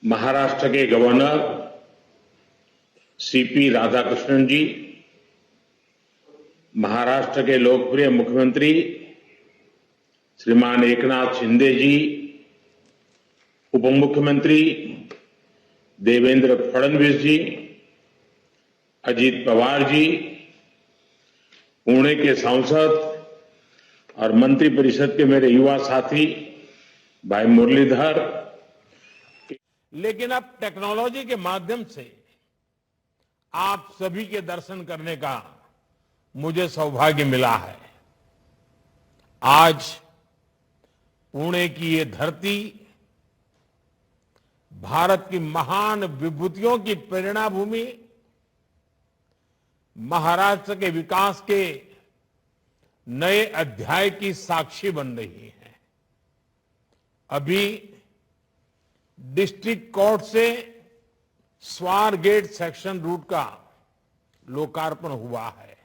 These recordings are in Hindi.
महाराष्ट्र के गवर्नर सीपी राधाकृष्णन जी, महाराष्ट्र के लोकप्रिय मुख्यमंत्री श्रीमान एकनाथ शिंदे जी, उप मुख्यमंत्री देवेंद्र फडणवीस जी, अजीत पवार जी, पुणे के सांसद और मंत्रिपरिषद के मेरे युवा साथी भाई मुरलीधर। लेकिन अब टेक्नोलॉजी के माध्यम से आप सभी के दर्शन करने का मुझे सौभाग्य मिला है। आज पुणे की ये धरती भारत की महान विभूतियों की प्रेरणा भूमि, महाराष्ट्र के विकास के नए अध्याय की साक्षी बन रही है। अभी डिस्ट्रिक्ट कोर्ट से स्वारगेट सेक्शन रूट का लोकार्पण हुआ है।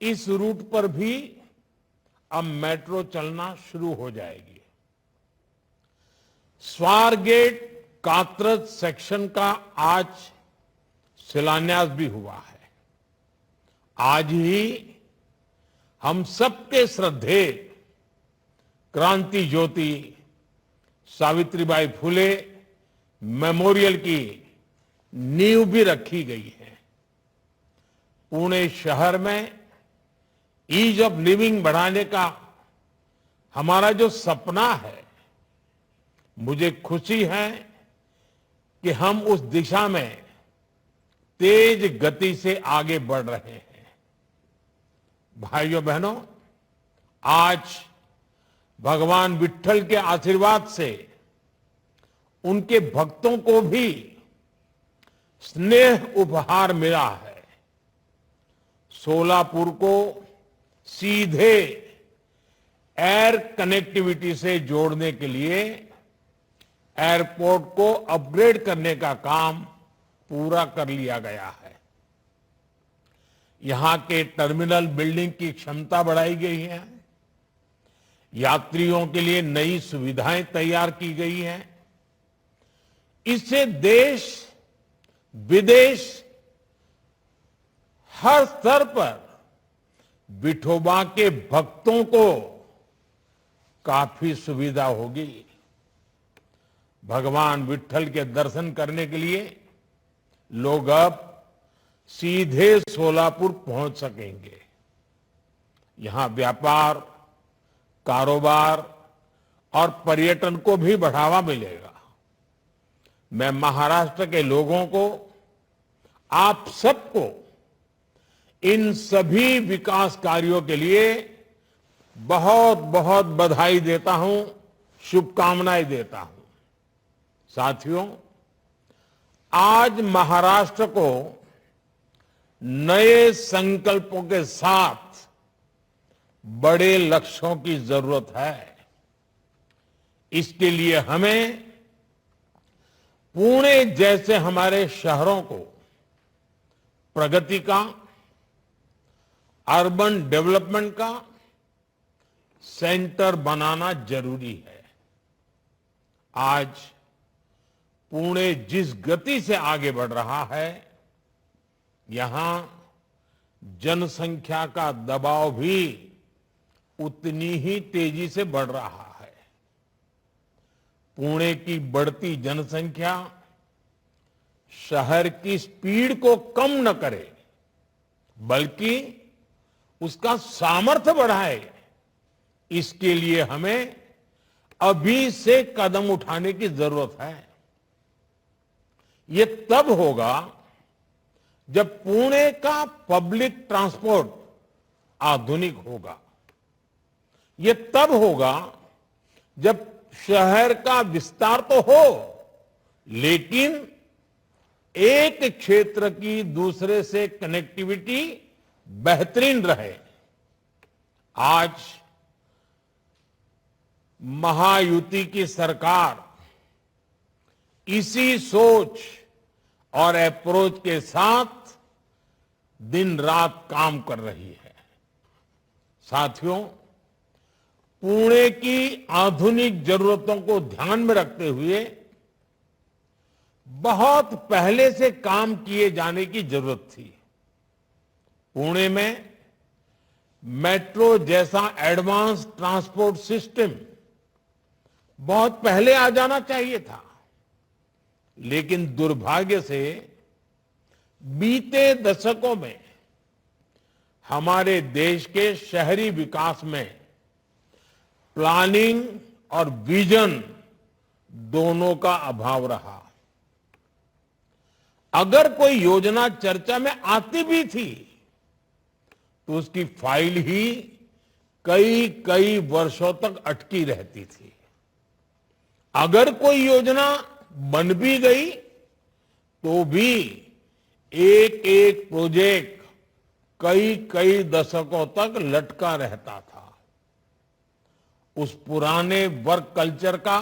इस रूट पर भी अब मेट्रो चलना शुरू हो जाएगी। स्वारगेट कात्रज सेक्शन का आज शिलान्यास भी हुआ है। आज ही हम सबके श्रद्धेय क्रांति ज्योति सावित्रीबाई फुले मेमोरियल की नींव भी रखी गई है। पुणे शहर में ईज ऑफ लिविंग बढ़ाने का हमारा जो सपना है, मुझे खुशी है कि हम उस दिशा में तेज गति से आगे बढ़ रहे हैं। भाइयों बहनों, आज भगवान विट्ठल के आशीर्वाद से उनके भक्तों को भी स्नेह उपहार मिला है। सोलापुर को सीधे एयर कनेक्टिविटी से जोड़ने के लिए एयरपोर्ट को अपग्रेड करने का काम पूरा कर लिया गया है। यहां के टर्मिनल बिल्डिंग की क्षमता बढ़ाई गई है। यात्रियों के लिए नई सुविधाएं तैयार की गई हैं। इससे देश विदेश हर स्तर पर विठोबा के भक्तों को काफी सुविधा होगी। भगवान विट्ठल के दर्शन करने के लिए लोग अब सीधे सोलापुर पहुंच सकेंगे। यहां व्यापार, कारोबार और पर्यटन को भी बढ़ावा मिलेगा। मैं महाराष्ट्र के लोगों को, आप सबको इन सभी विकास कार्यों के लिए बहुत बहुत बधाई देता हूं, शुभकामनाएं देता हूं। साथियों, आज महाराष्ट्र को नए संकल्पों के साथ बड़े लक्ष्यों की जरूरत है। इसके लिए हमें पुणे जैसे हमारे शहरों को प्रगति का, अर्बन डेवलपमेंट का सेंटर बनाना जरूरी है। आज पुणे जिस गति से आगे बढ़ रहा है, यहां जनसंख्या का दबाव भी उतनी ही तेजी से बढ़ रहा है। पुणे की बढ़ती जनसंख्या शहर की स्पीड को कम न करे, बल्कि उसका सामर्थ्य बढ़ाए। इसके लिए हमें अभी से कदम उठाने की जरूरत है। ये तब होगा जब पुणे का पब्लिक ट्रांसपोर्ट आधुनिक होगा। ये तब होगा जब शहर का विस्तार तो हो, लेकिन एक क्षेत्र की दूसरे से कनेक्टिविटी बेहतरीन रहे। आज महायुति की सरकार इसी सोच और अप्रोच के साथ दिन रात काम कर रही है। साथियों, पुणे की आधुनिक जरूरतों को ध्यान में रखते हुए बहुत पहले से काम किए जाने की जरूरत थी। पुणे में मेट्रो जैसा एडवांस ट्रांसपोर्ट सिस्टम बहुत पहले आ जाना चाहिए था, लेकिन दुर्भाग्य से बीते दशकों में हमारे देश के शहरी विकास में प्लानिंग और विजन दोनों का अभाव रहा। अगर कोई योजना चर्चा में आती भी थी तो उसकी फाइल ही कई कई वर्षों तक अटकी रहती थी। अगर कोई योजना बन भी गई तो भी एक एक प्रोजेक्ट कई कई दशकों तक लटका रहता था। उस पुराने वर्क कल्चर का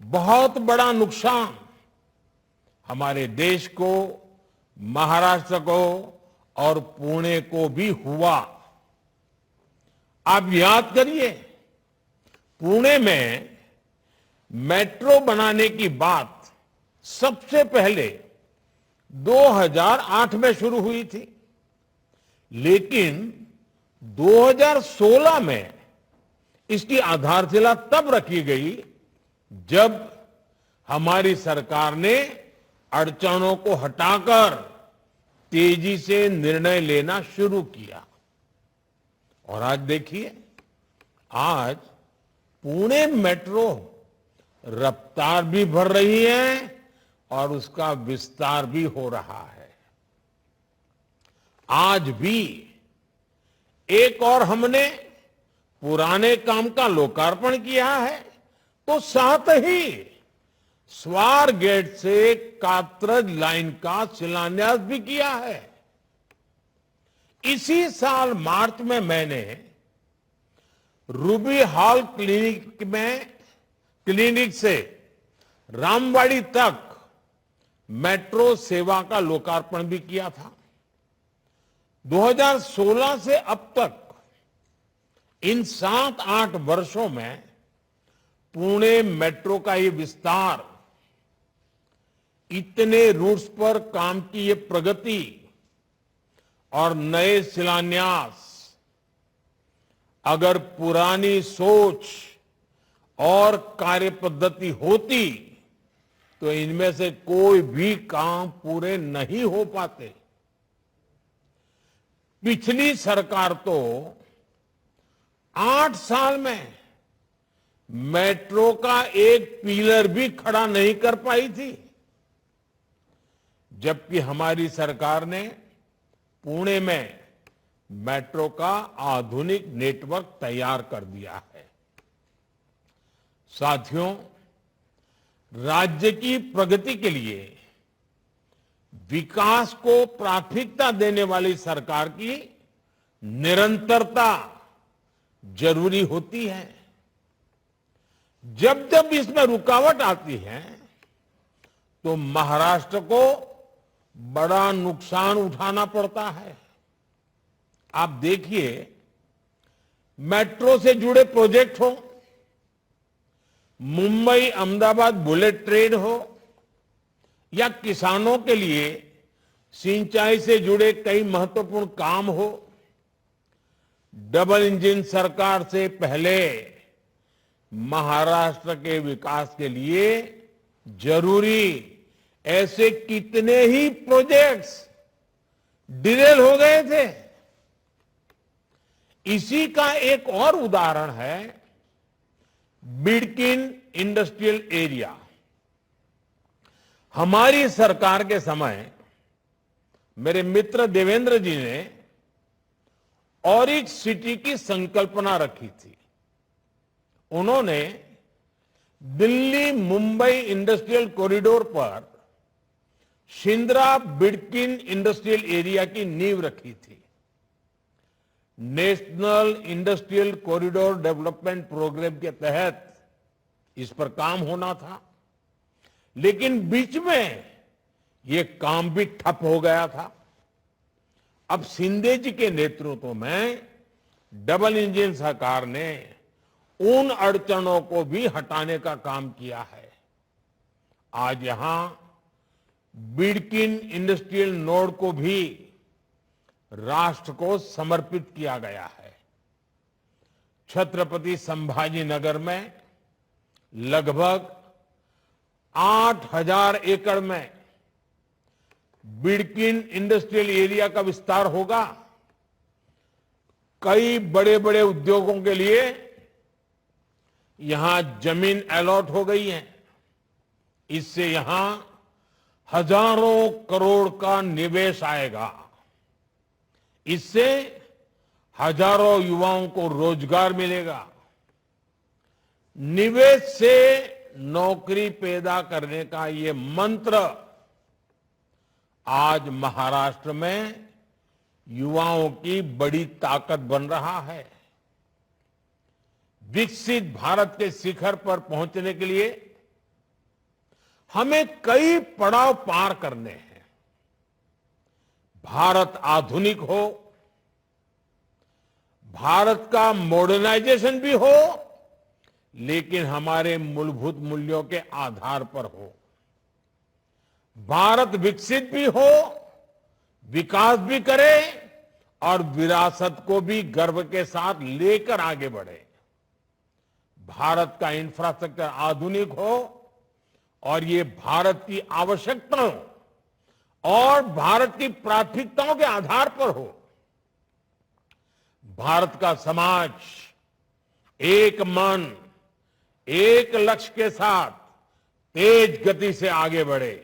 बहुत बड़ा नुकसान हमारे देश को, महाराष्ट्र को और पुणे को भी हुआ। आप याद करिए, पुणे में मेट्रो बनाने की बात सबसे पहले 2008 में शुरू हुई थी, लेकिन 2016 में इसकी आधारशिला तब रखी गई जब हमारी सरकार ने अड़चनों को हटाकर तेजी से निर्णय लेना शुरू किया। और आज देखिए, आज पुणे मेट्रो रफ्तार भी बढ़ रही है और उसका विस्तार भी हो रहा है। आज भी एक और हमने पुराने काम का लोकार्पण किया है, तो साथ ही स्वार गेट से कात्रज लाइन का शिलान्यास भी किया है। इसी साल मार्च में मैंने रूबी हॉल क्लिनिक से रामवाड़ी तक मेट्रो सेवा का लोकार्पण भी किया था। 2016 से अब तक इन 7-8 वर्षों में पुणे मेट्रो का ये विस्तार, इतने रूट्स पर काम की ये प्रगति और नए शिलान्यास, अगर पुरानी सोच और कार्य पद्धति होती तो इनमें से कोई भी काम पूरे नहीं हो पाते। पिछली सरकार तो 8 साल में मेट्रो का एक पिलर भी खड़ा नहीं कर पाई थी, जबकि हमारी सरकार ने पुणे में मेट्रो का आधुनिक नेटवर्क तैयार कर दिया है। साथियों, राज्य की प्रगति के लिए विकास को प्राथमिकता देने वाली सरकार की निरंतरता जरूरी होती है। जब जब इसमें रुकावट आती है तो महाराष्ट्र को बड़ा नुकसान उठाना पड़ता है। आप देखिए, मेट्रो से जुड़े प्रोजेक्ट हो, मुंबई अहमदाबाद बुलेट ट्रेन हो, या किसानों के लिए सिंचाई से जुड़े कई महत्वपूर्ण काम हो, डबल इंजन सरकार से पहले महाराष्ट्र के विकास के लिए जरूरी ऐसे कितने ही प्रोजेक्ट्स डिलेल हो गए थे। इसी का एक और उदाहरण है बिडकिन इंडस्ट्रियल एरिया। हमारी सरकार के समय मेरे मित्र देवेंद्र जी ने ऑरिक सिटी की संकल्पना रखी थी। उन्होंने दिल्ली मुंबई इंडस्ट्रियल कॉरिडोर पर शिंद्रा बिडकिन इंडस्ट्रियल एरिया की नींव रखी थी। National industrial corridor development programme के तहत इस पर काम होना था, लेकिन बीच में ये काम भी ठप हो गया था। अब शिंदे जी के नेतृत्व में डबल इंजन सरकार ने उन अड़चनों को भी हटाने का काम किया है। आज यहां बिडकिन इंडस्ट्रियल नोड को भी राष्ट्र को समर्पित किया गया है। छत्रपति संभाजी नगर में लगभग 8,000 एकड़ में बिडकिन इंडस्ट्रियल एरिया का विस्तार होगा। कई बड़े बड़े उद्योगों के लिए यहां जमीन अलॉट हो गई है। इससे यहां हजारों करोड़ का निवेश आएगा। इससे हजारों युवाओं को रोजगार मिलेगा। निवेश से नौकरी पैदा करने का ये मंत्र आज महाराष्ट्र में युवाओं की बड़ी ताकत बन रहा है। विकसित भारत के शिखर पर पहुंचने के लिए हमें कई पड़ाव पार करने हैं। भारत आधुनिक हो, भारत का मॉडर्नाइजेशन भी हो, लेकिन हमारे मूलभूत मूल्यों के आधार पर हो। भारत विकसित भी हो, विकास भी करे और विरासत को भी गर्व के साथ लेकर आगे बढ़े। भारत का इंफ्रास्ट्रक्चर आधुनिक हो और ये भारत की आवश्यकताओं और भारत की प्राथमिकताओं के आधार पर हो। भारत का समाज एक मन, एक लक्ष्य के साथ तेज गति से आगे बढ़े।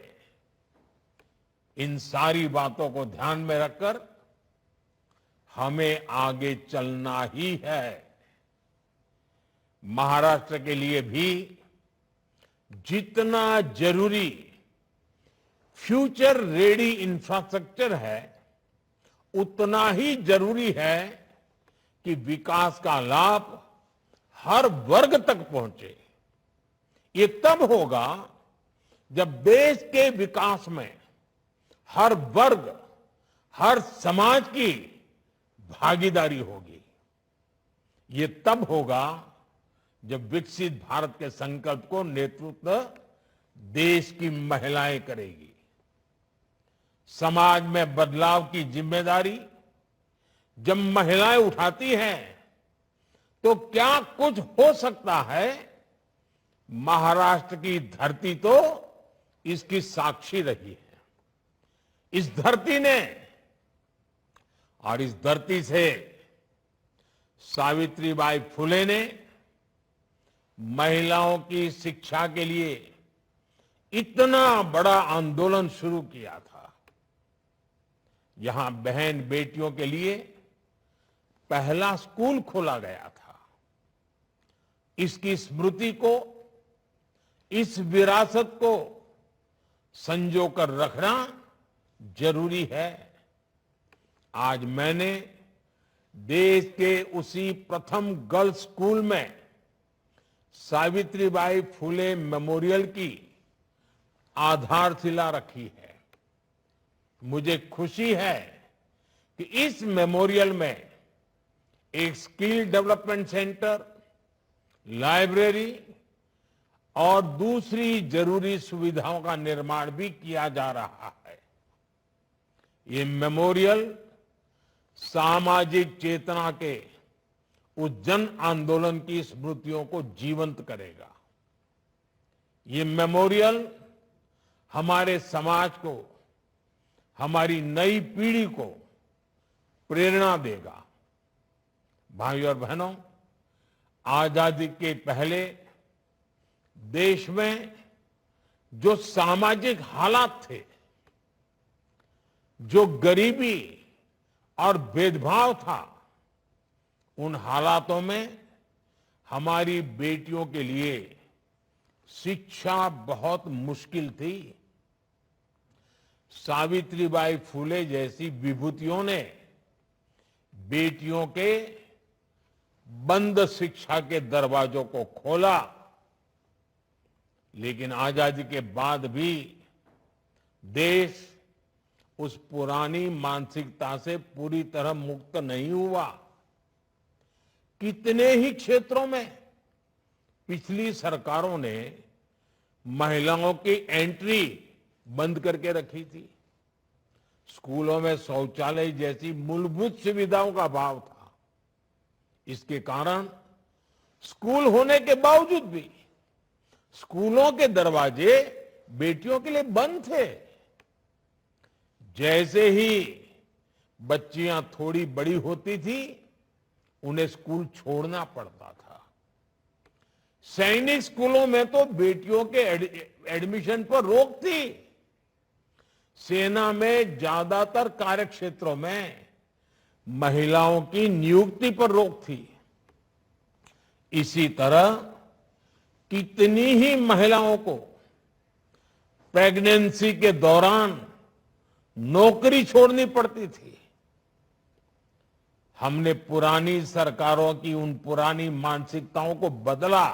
इन सारी बातों को ध्यान में रखकर हमें आगे चलना ही है। महाराष्ट्र के लिए भी जितना जरूरी फ्यूचर रेडी इंफ्रास्ट्रक्चर है, उतना ही जरूरी है कि विकास का लाभ हर वर्ग तक पहुंचे। ये तब होगा जब देश के विकास में हर वर्ग, हर समाज की भागीदारी होगी। ये तब होगा जब विकसित भारत के संकल्प को नेतृत्व देश की महिलाएं करेगी। समाज में बदलाव की जिम्मेदारी जब महिलाएं उठाती हैं तो क्या कुछ हो सकता है। महाराष्ट्र की धरती तो इसकी साक्षी रही है। इस धरती ने और इस धरती से सावित्रीबाई फुले ने महिलाओं की शिक्षा के लिए इतना बड़ा आंदोलन शुरू किया था। यहां बहन बेटियों के लिए पहला स्कूल खोला गया था। इसकी स्मृति को, इस विरासत को संजोकर रखना जरूरी है। आज मैंने देश के उसी प्रथम गर्ल्स स्कूल में सावित्रीबाई फुले मेमोरियल की आधारशिला रखी है। मुझे खुशी है कि इस मेमोरियल में एक स्किल डेवलपमेंट सेंटर, लाइब्रेरी और दूसरी जरूरी सुविधाओं का निर्माण भी किया जा रहा है। ये मेमोरियल सामाजिक चेतना के उस जन आंदोलन की स्मृतियों को जीवंत करेगा। ये मेमोरियल हमारे समाज को, हमारी नई पीढ़ी को प्रेरणा देगा। भाइयों और बहनों, आजादी के पहले देश में जो सामाजिक हालात थे, जो गरीबी और भेदभाव था, उन हालातों में हमारी बेटियों के लिए शिक्षा बहुत मुश्किल थी। सावित्रीबाई फुले जैसी विभूतियों ने बेटियों के बंद शिक्षा के दरवाजों को खोला। लेकिन आजादी के बाद भी देश उस पुरानी मानसिकता से पूरी तरह मुक्त नहीं हुआ। कितने ही क्षेत्रों में पिछली सरकारों ने महिलाओं की एंट्री बंद करके रखी थी। स्कूलों में शौचालय जैसी मूलभूत सुविधाओं का अभाव था। इसके कारण स्कूल होने के बावजूद भी स्कूलों के दरवाजे बेटियों के लिए बंद थे। जैसे ही बच्चियां थोड़ी बड़ी होती थी, उन्हें स्कूल छोड़ना पड़ता था। सैनिक स्कूलों में तो बेटियों के एडमिशन पर रोक थी। सेना में ज्यादातर कार्यक्षेत्रों में महिलाओं की नियुक्ति पर रोक थी। इसी तरह कितनी ही महिलाओं को प्रेगनेंसी के दौरान नौकरी छोड़नी पड़ती थी। हमने पुरानी सरकारों की उन पुरानी मानसिकताओं को बदला,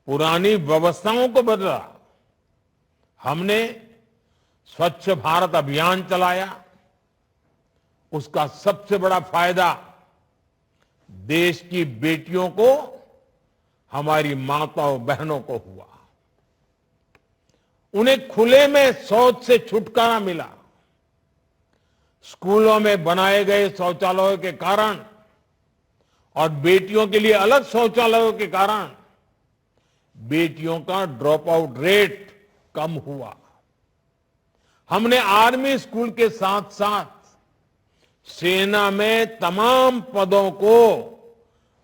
पुरानी व्यवस्थाओं को बदला। हमने स्वच्छ भारत अभियान चलाया। उसका सबसे बड़ा फायदा देश की बेटियों को, हमारी माताओं बहनों को हुआ। उन्हें खुले में शौच से छुटकारा मिला। स्कूलों में बनाए गए शौचालयों के कारण और बेटियों के लिए अलग शौचालयों के कारण बेटियों का ड्रॉप आउट रेट कम हुआ। हमने आर्मी स्कूल के साथ साथ सेना में तमाम पदों को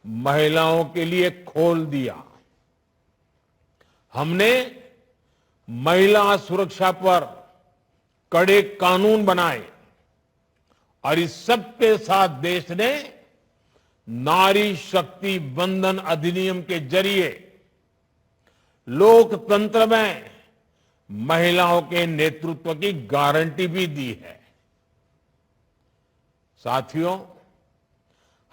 महिलाओं के लिए खोल दिया। हमने महिला सुरक्षा पर कड़े कानून बनाए और इस सब के साथ देश ने नारी शक्ति वंदन अधिनियम के जरिए लोकतंत्र में महिलाओं के नेतृत्व की गारंटी भी दी है। साथियों,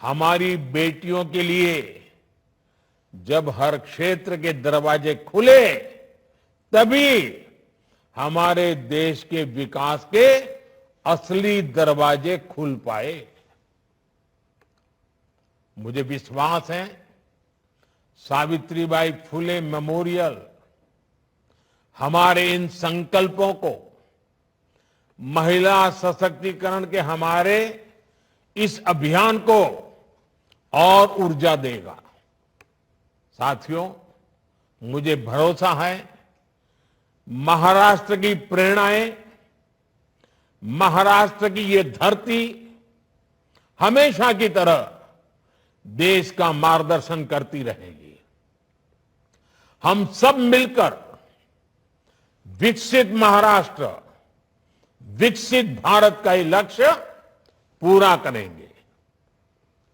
हमारी बेटियों के लिए जब हर क्षेत्र के दरवाजे खुले, तभी हमारे देश के विकास के असली दरवाजे खुल पाए। मुझे विश्वास है सावित्रीबाई फुले मेमोरियल हमारे इन संकल्पों को, महिला सशक्तिकरण के हमारे इस अभियान को और ऊर्जा देगा। साथियों, मुझे भरोसा है महाराष्ट्र की प्रेरणाएं, महाराष्ट्र की ये धरती हमेशा की तरह देश का मार्गदर्शन करती रहेगी। हम सब मिलकर विकसित महाराष्ट्र, विकसित भारत का ये लक्ष्य पूरा करेंगे।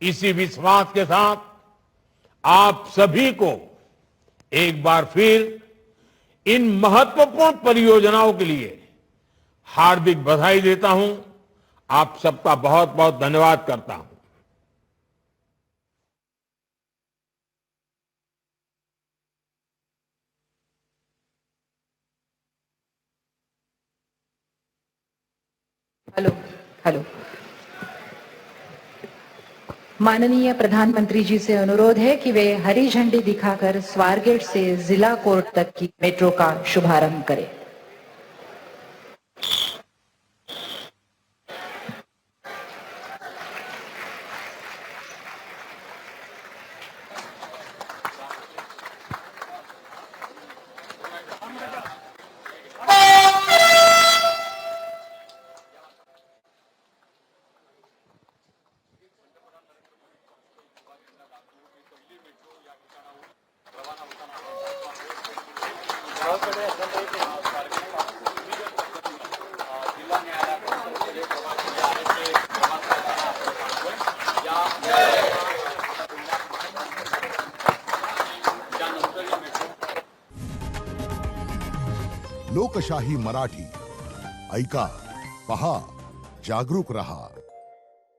इसी विश्वास के साथ आप सभी को एक बार फिर इन महत्वपूर्ण परियोजनाओं के लिए हार्दिक बधाई देता हूं। आप सबका बहुत बहुत धन्यवाद करता हूं। Hello hello. माननीय प्रधानमंत्री जी से अनुरोध है कि वे हरी झंडी दिखाकर स्वारगेट से जिला कोर्ट तक की मेट्रो का शुभारंभ करें। लोकशाही मराठी ऐका, पहा, जागरूक रहा।